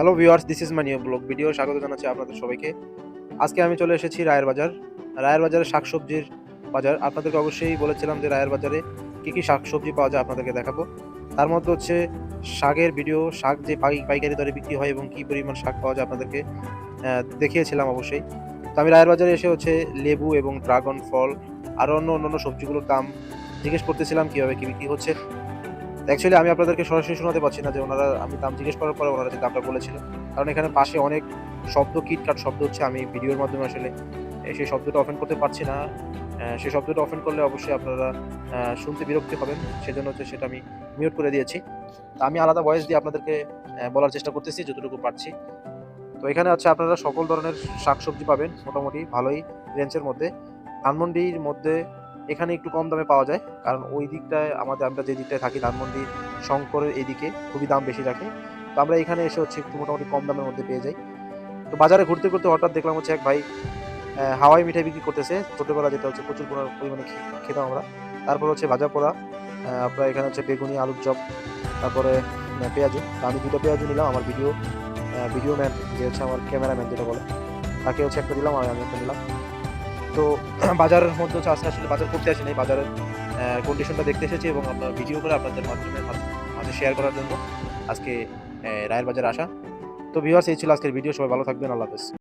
Hello viewers, this is my new blog video. স্বাগত জানাচ্ছি আপনাদের সবাইকে। আজকে আমি চলে এসেছি রায়ের বাজার। রায়ের বাজারে শাকসবজির বাজার। আপনাদেরকে অবশ্যই বলেছিলাম যে রায়ের বাজারে কী শাকসবজি পাওয়া যায় আপনাদেরকে দেখাবো। তার মধ্যে হচ্ছে শাকের ভিডিও, শাক যে পাইকারি দরে বিক্রি হয় এবং কী পরিমাণ শাক পাওয়া যায় আপনাদেরকে দেখিয়েছিলাম অবশ্যই। তো আমি রায়ের বাজারে এসে হচ্ছে লেবু এবং ড্রাগন ফল আরও অন্যান্য সবজিগুলোর দাম জিজ্ঞেস করতেছিলাম কীভাবে কী বিক্রি হচ্ছে। অ্যাকচুয়ালি আমি আপনাদেরকে সরাসরি শোনাতে পারছি না যে আমি দাম জিজ্ঞেস করার পরে ওনারা যে দামটা বলেছিলেন। কারণ এখানে পাশে অনেক কিটকাট শব্দ হচ্ছে। আমি ভিডিওর মাধ্যমে আসলে সেই শব্দটা অফেন করতে পারছি না। সেই শব্দটা অফেন করলে অবশ্যই আপনারা শুনতে বিরক্তি হবেন। সেজন্য হচ্ছে সেটা আমি মিউট করে দিয়েছি। তো আমি আলাদা ভয়েস দিয়ে আপনাদেরকে বলার চেষ্টা করতেছি যতটুকু পারছি। তো এখানে হচ্ছে আপনারা সকল ধরনের শাকসবজি পাবেন মোটামুটি ভালোই রেঞ্জের মধ্যে। ধানমন্ডির মধ্যে এখানে একটু কম দামে পাওয়া যায়। কারণ ওই দিকটায় আমরা যে দিকটায় থাকি ধানমন্ডি, শঙ্করের এইদিকে খুবই দাম বেশি রাখে। তো আমরা এখানে এসে হচ্ছে একটু মোটামুটি কম দামের মধ্যে পেয়ে যাই। তো বাজারে ঘুরতে হঠাৎ দেখলাম হচ্ছে এক ভাই হাওয়াই মিঠাই বিক্রি করতেছে। ছোটবেলা যেটা হচ্ছে প্রচুর পরিমাণে খেতাম আমরা। তারপর হচ্ছে ভাজা পোড়া, আপনার এখানে হচ্ছে বেগুনি, আলুর চপ, তারপরে পেঁয়াজু। তো আমি ২ টা পেঁয়াজু নিলাম। আমার ভিডিও ম্যান যে হচ্ছে আমার ক্যামেরাম্যান যেটা বলে, তাকে হচ্ছে একটা দিলাম আর আমি একটা নিলাম। তো বাজারের মধ্যে হচ্ছে আজকে আসলে বাজার করতে আসি নাই। বাজারের কন্ডিশনটা দেখতে এসেছি এবং আপনার ভিডিও করে আপনাদের মাঝে শেয়ার করার জন্য আজকে রায়ের বাজারে আসা। তো ভিউয়ার্স, এই ছিল আজকের ভিডিও। সবাই ভালো থাকবেন। আল্লাহ হাফেজ।